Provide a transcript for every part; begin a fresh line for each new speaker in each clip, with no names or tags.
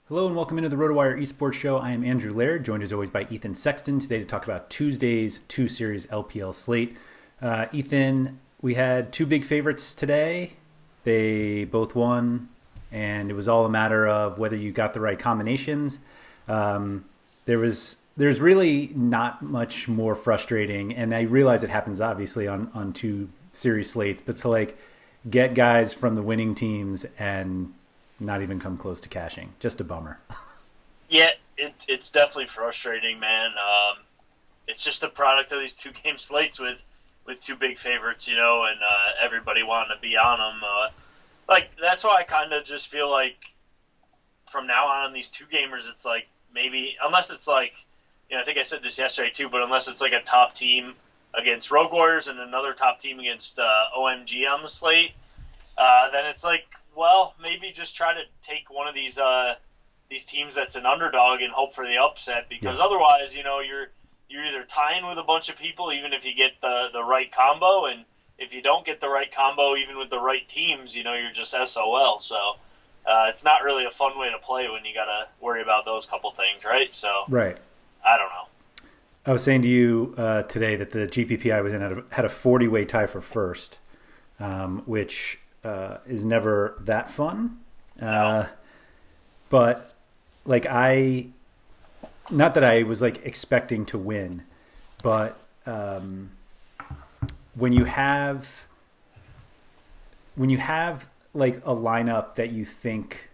Hello and welcome into the RotoWire esports show. I am Andrew Laird, joined as always by Ethan Sexton today to talk about Tuesday's two-series LPL slate. Ethan, we had two big favorites today. They both won, and it was all a matter of whether you got the right combinations. There's really not much more frustrating, and I realize it happens obviously on two series slates, but to get guys from the winning teams and not even come close to cashing. Just a bummer.
Yeah, it's definitely frustrating, man. It's just a product of these two-game slates with two big favorites, and everybody wanting to be on them. That's why I kind of just feel like from now on these two-gamers, it's like maybe, unless it's like, I think I said this yesterday too, but unless it's like a top team against Rogue Warriors and another top team against OMG on the slate, then it's like, well, maybe just try to take one of these teams that's an underdog and hope for the upset, because otherwise, you're either tying with a bunch of people even if you get the right combo, and if you don't get the right combo even with the right teams, you're just SOL. So it's not really a fun way to play when you got to worry about those couple things, right? So
Right.
I don't know.
I was saying to you today that the GPP I was in had a 40-way tie for first, which is never that fun. But not that I was expecting to win, but when you have a lineup that you think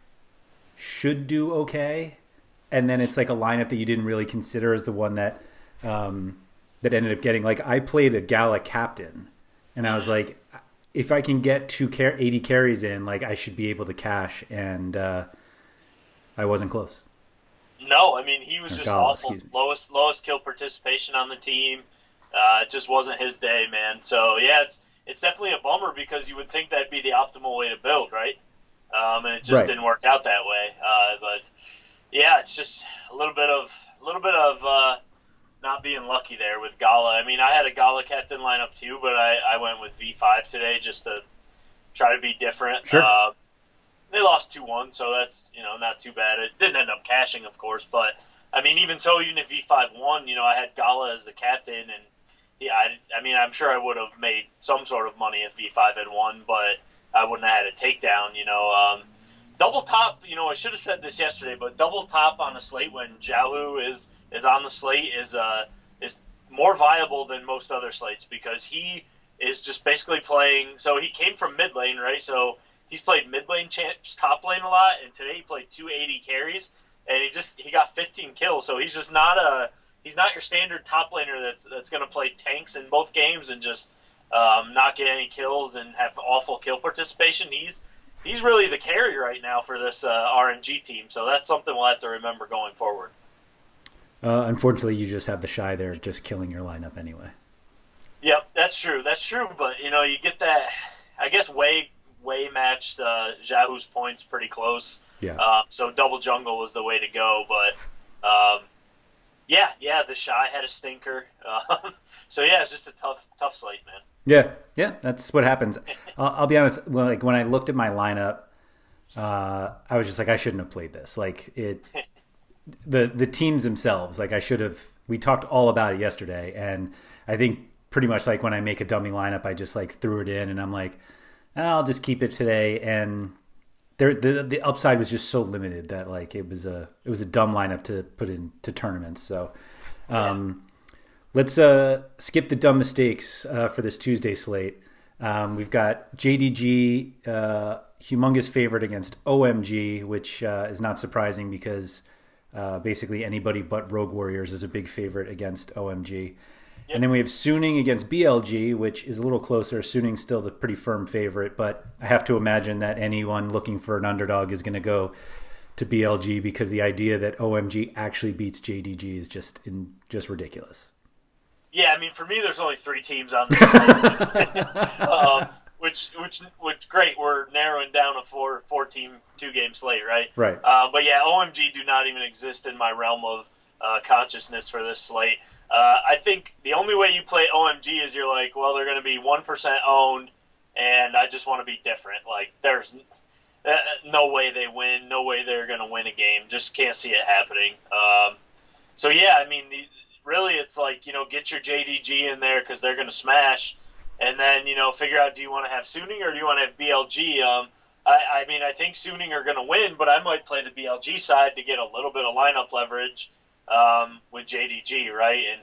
should do okay, and then it's a lineup that you didn't really consider as the one that ended up getting, I played a Gala captain, and I was like, if I can get 80 carries in, I should be able to cash, and I wasn't close.
No, I mean, he was just
Gala,
awful. Lowest kill participation on the team. It just wasn't his day, man. So yeah, it's definitely a bummer, because you would think that'd be the optimal way to build, right? And it just didn't work out that way. But yeah, it's just a little bit of not being lucky there with Gala. I mean, I had a Gala captain lineup too, but I went with V5 today just to try to be different.
Sure.
They lost 2-1, so that's, not too bad. It didn't end up cashing, of course, but I mean, even so, even if V5 won, I had Gala as the captain, and I'm sure I would have made some sort of money if V5 had won, but I wouldn't have had a takedown. Double top, I should have said this yesterday, but double top on a slate when Jalu is on the slate is more viable than most other slates, because he is just basically playing. So he came from mid lane, right? So he's played mid lane champs, top lane a lot, and today he played 280 carries, and he got 15 kills. So he's just not your standard top laner that's going to play tanks in both games and just not get any kills and have awful kill participation. He's really the carry right now for this RNG team, so that's something we'll have to remember going forward.
Unfortunately, you just have the Shy there just killing your lineup anyway.
Yep, that's true, but you get that, I guess, way matched Jahu's points pretty close.
Yeah.
So double jungle was the way to go, but the Shy had a stinker. So yeah, it's just a tough slate, man.
Yeah, that's what happens. I'll be honest. When I looked at my lineup, I was just I shouldn't have played this. The teams themselves, I should have. We talked all about it yesterday, and I think pretty much when I make a dummy lineup, I just threw it in, and I'm I'll just keep it today. And the upside was just so limited that it was a dumb lineup to put into tournaments. So. Let's skip the dumb mistakes for this Tuesday slate. We've got JDG, humongous favorite against OMG, which is not surprising because basically anybody but Rogue Warriors is a big favorite against OMG. Yep. And then we have Suning against BLG, which is a little closer. Suning's still the pretty firm favorite, but I have to imagine that anyone looking for an underdog is going to go to BLG, because the idea that OMG actually beats JDG is just ridiculous.
Yeah, I mean, for me, there's only 3 teams on this slate, which great. We're narrowing down a four-team, 2-game slate, right?
Right.
But yeah, OMG do not even exist in my realm of consciousness for this slate. I think the only way you play OMG is you're they're going to be 1% owned, and I just want to be different. no way they win. No way they're going to win a game. Just can't see it happening. So yeah, I mean, really, it's like, get your JDG in there because they're going to smash, and then figure out, do you want to have Suning or do you want to have BLG? I mean, I think Suning are going to win, but I might play the BLG side to get a little bit of lineup leverage with JDG, right? And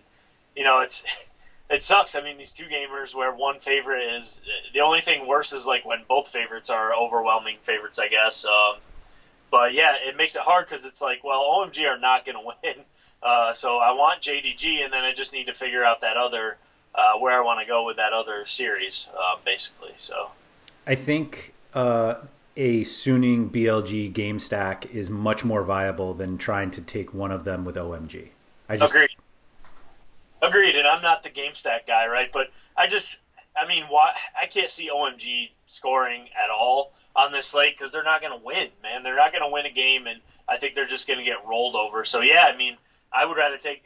it sucks. I mean, these two gamers where one favorite is the only thing worse is like when both favorites are overwhelming favorites, I guess. But yeah, it makes it hard because it's like, well, OMG are not going to win. So I want JDG, and then I just need to figure out that other where I want to go with that other series, basically. So
I think a Suning BLG game stack is much more viable than trying to take one of them with OMG.
Agreed, and I'm not the game stack guy, right? But I mean, why? I can't see OMG scoring at all on this slate because they're not going to win, man. They're not going to win a game, and I think they're just going to get rolled over. So yeah, I mean, I would rather take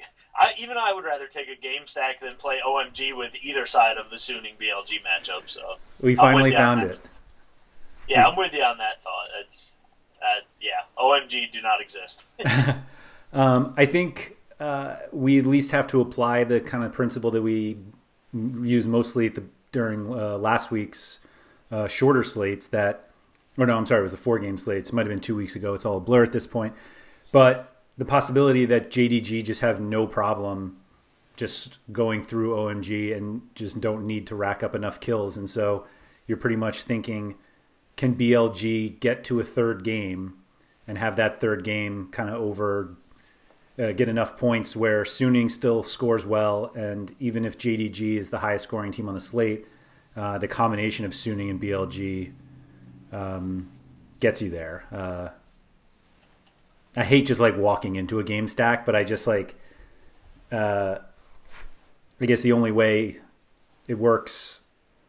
a game stack than play OMG with either side of the Suning BLG matchup. So
we finally found it.
Yeah, I'm with you on that thought. OMG do not exist.
I think we at least have to apply the kind of principle that we use mostly during last week's shorter slates it was the 4-game slates. It might have been 2 weeks ago. It's all a blur at this point. But the possibility that JDG just have no problem just going through OMG and just don't need to rack up enough kills. And so you're pretty much thinking, can BLG get to a third game and have that third game kind of get enough points where Suning still scores well, and even if JDG is the highest scoring team on the slate, the combination of Suning and BLG gets you there. I hate just like walking into a game stack, but I just like I guess the only way it works,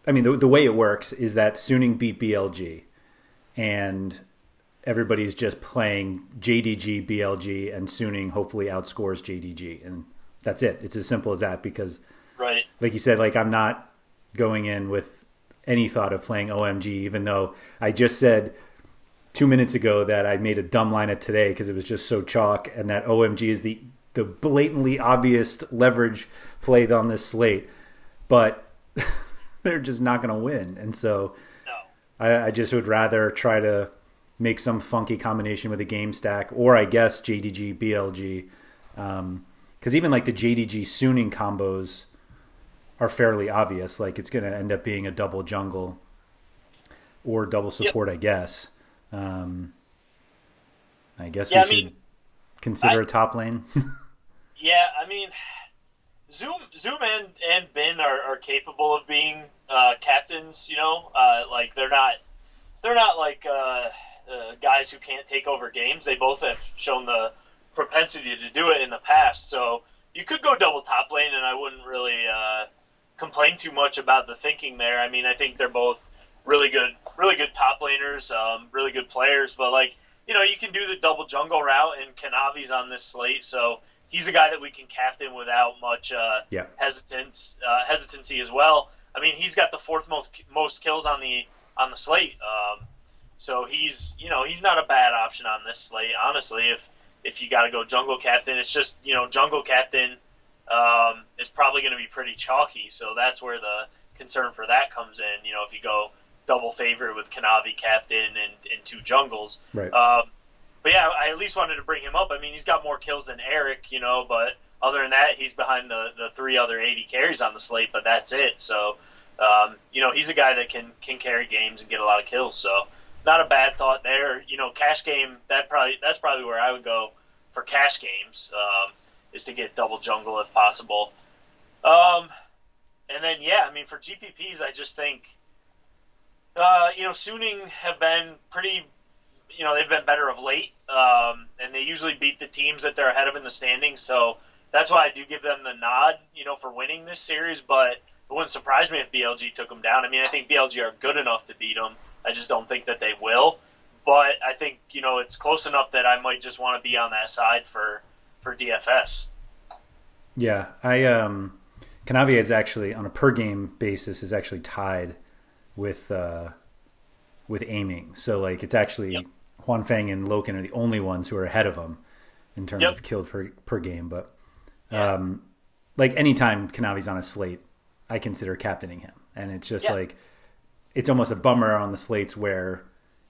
I mean the way it works is that Suning beat BLG and everybody's just playing JDG, BLG, and Suning hopefully outscores JDG, and that's it. It's as simple as that because,
right,
like you said, like I'm not going in with any thought of playing OMG, even though I just said 2 minutes ago that I made a dumb lineup today because it was just so chalk, and that OMG is the blatantly obvious leverage played on this slate, but they're just not going to win, and so I just would rather try to make some funky combination with a game stack, or I guess JDG, BLG, because even like the JDG Suning combos are fairly obvious. Like it's going to end up being a double jungle or double support, I guess. I guess we should consider a top lane.
Yeah, I mean, Zoom and Bin are capable of being captains. Like they're not like guys who can't take over games. They both have shown the propensity to do it in the past. So you could go double top lane, and I wouldn't really complain too much about the thinking there. I mean, I think they're both really good top laners, really good players. But like, you can do the double jungle route, and Kanavi's on this slate, so he's a guy that we can captain without much hesitancy as well. I mean, he's got the fourth most kills on the slate. So he's not a bad option on this slate, honestly. If you got to go jungle captain, it's just jungle captain is probably going to be pretty chalky. So that's where the concern for that comes in. If you go double favorite with Kanavi captain and two jungles,
right?
But yeah, I at least wanted to bring him up. I mean, he's got more kills than Eric, but other than that, he's behind the three other 80 carries on the slate. But that's it. So he's a guy that can carry games and get a lot of kills. So not a bad thought there. Cash game, that's probably where I would go for cash games, is to get double jungle if possible. And then, I mean, for GPPs, I just think, Suning have been pretty, they've been better of late, and they usually beat the teams that they're ahead of in the standings. So that's why I do give them the nod, for winning this series. But it wouldn't surprise me if BLG took them down. I mean, I think BLG are good enough to beat them. I just don't think that they will. But I think, it's close enough that I might just want to be on that side for DFS.
Yeah, Kanavi is actually, on a per game basis, is actually tied with with aiming. So like it's actually Juan Feng and Loken are the only ones who are ahead of him in terms of kills per game. But like anytime Kanavi's on a slate, I consider captaining him. And it's just like, it's almost a bummer on the slates where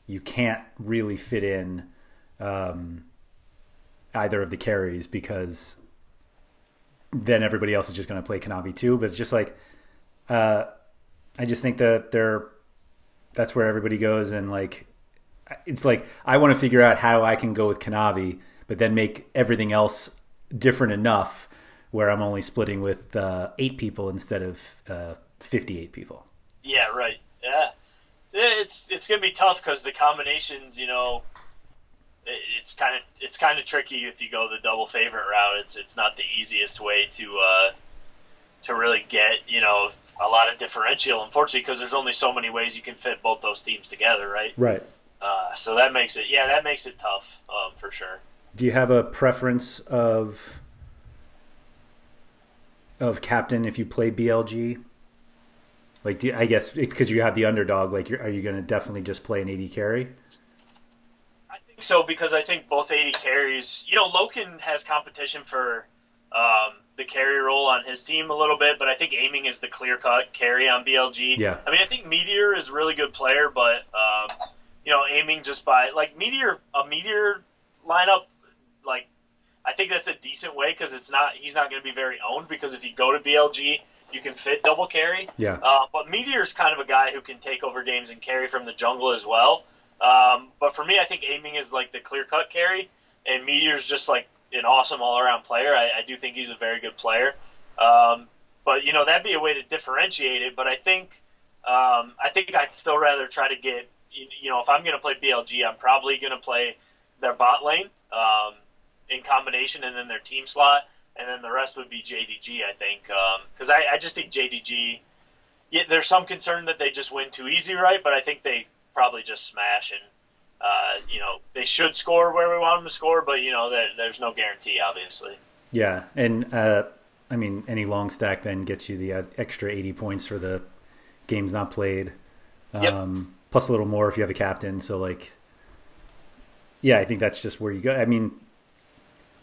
you can't really fit in either of the carries because then everybody else is just going to play Kanavi too. But it's just like, I just think that that's where everybody goes. And like, it's like, I want to figure out how I can go with Kanavi, but then make everything else different enough where I'm only splitting with 8 people instead of 58 people.
Yeah, right. Yeah, it's going to be tough because the combinations, it's kind of tricky if you go the double favorite route. It's not the easiest way to really get a lot of differential, unfortunately, because there's only so many ways you can fit both those teams together, right?
Right.
So that makes it tough for sure.
Do you have a preference of captain if you play BLG? Like, I guess because you have the underdog, like, are you going to definitely just play an 80 carry?
I think so, because I think both 80 carries, Loken has competition for the carry role on his team a little bit, but I think aiming is the clear-cut carry on BLG.
Yeah.
I mean, I think Meteor is a really good player, but, aiming just by, like, a Meteor lineup, like, I think that's a decent way because he's not going to be very owned, because if you go to BLG, you can fit double carry.
Yeah.
But Meteor's kind of a guy who can take over games and carry from the jungle as well. But for me, I think aiming is like the clear-cut carry, and Meteor's just like an awesome all-around player. I do think he's a very good player. But that'd be a way to differentiate it. But I think I'd still rather try to get if I'm going to play BLG, I'm probably going to play their bot lane in combination, and then their team slot. And then the rest would be JDG, I think, because I just think JDG. Yeah, there's some concern that they just win too easy, right? But I think they probably just smash, and they should score where we want them to score, but there's no guarantee, obviously.
Yeah, and I mean, any long stack then gets you the extra 80 points for the games not played, plus a little more if you have a captain. So like, yeah, I think that's just where you go. I mean,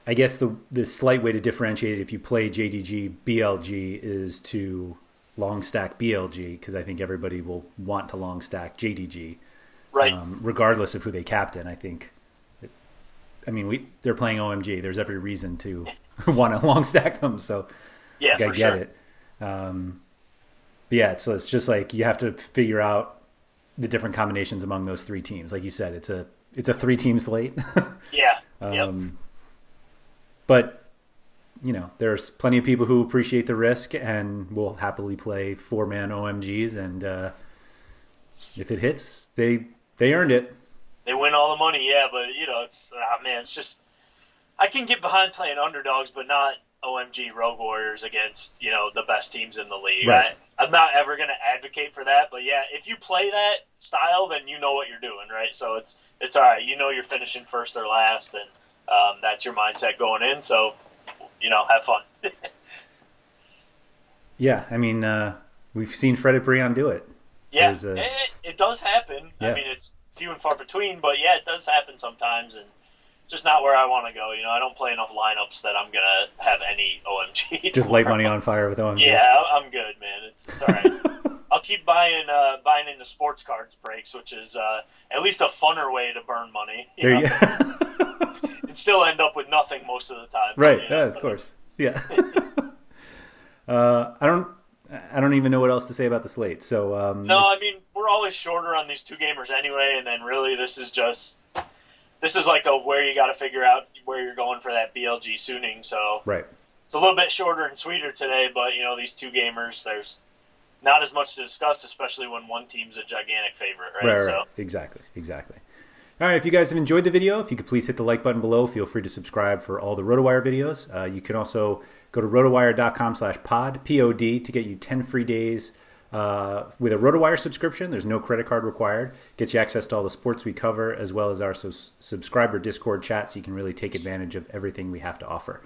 I guess the slight way to differentiate it if you play JDG BLG is to long stack BLG, because I think everybody will want to long stack JDG,
right?
Regardless of who they captain. I think. They're playing OMG. There's every reason to want to long stack them. So
yeah,
I get it. So it's just like you have to figure out the different combinations among those 3 teams. Like you said, it's a 3-team slate.
Yeah.
But, there's plenty of people who appreciate the risk and will happily play 4-man OMGs. And if it hits, they earned it.
They win all the money, yeah. But, it's just – I can get behind playing underdogs, but not OMG Rogue Warriors against, the best teams in the league.
Right.
I'm not ever going to advocate for that. But, yeah, if you play that style, then you know what you're doing, right? So it's all right. You're finishing first or last, and that's your mindset going in, so have fun.
Yeah, I mean, we've seen Fred Brion do it.
Yeah, it does happen.
Yeah.
I mean, it's few and far between, but yeah, it does happen sometimes, and just not where I want to go. I don't play enough lineups that I'm gonna have any OMG.
Just light money on fire with OMG.
Yeah, I'm good, man. It's all right. I'll keep buying into sports cards breaks, which is at least a funner way to burn money.
There you
And still end up with nothing most of the time.
Right. Yeah, of course. Yeah. I don't even know what else to say about the slate. So
no, I mean, we're always shorter on these 2 gamers anyway, and then really this is like where you got to figure out where you're going for that BLG sooning. So
right.
It's a little bit shorter and sweeter today, but these 2 gamers, there's not as much to discuss, especially when one team's a gigantic favorite, right?
Right. So. Exactly. All right, if you guys have enjoyed the video, if you could please hit the like button below, feel free to subscribe for all the RotoWire videos. You can also go to rotowire.com/pod, P-O-D, to get you 10 free days with a RotoWire subscription. There's no credit card required. Gets you access to all the sports we cover, as well as our subscriber Discord chat, so you can really take advantage of everything we have to offer.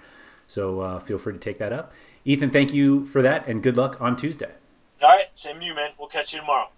So feel free to take that up. Ethan, thank you for that, and good luck on Tuesday.
All right, same to you, man. We'll catch you tomorrow.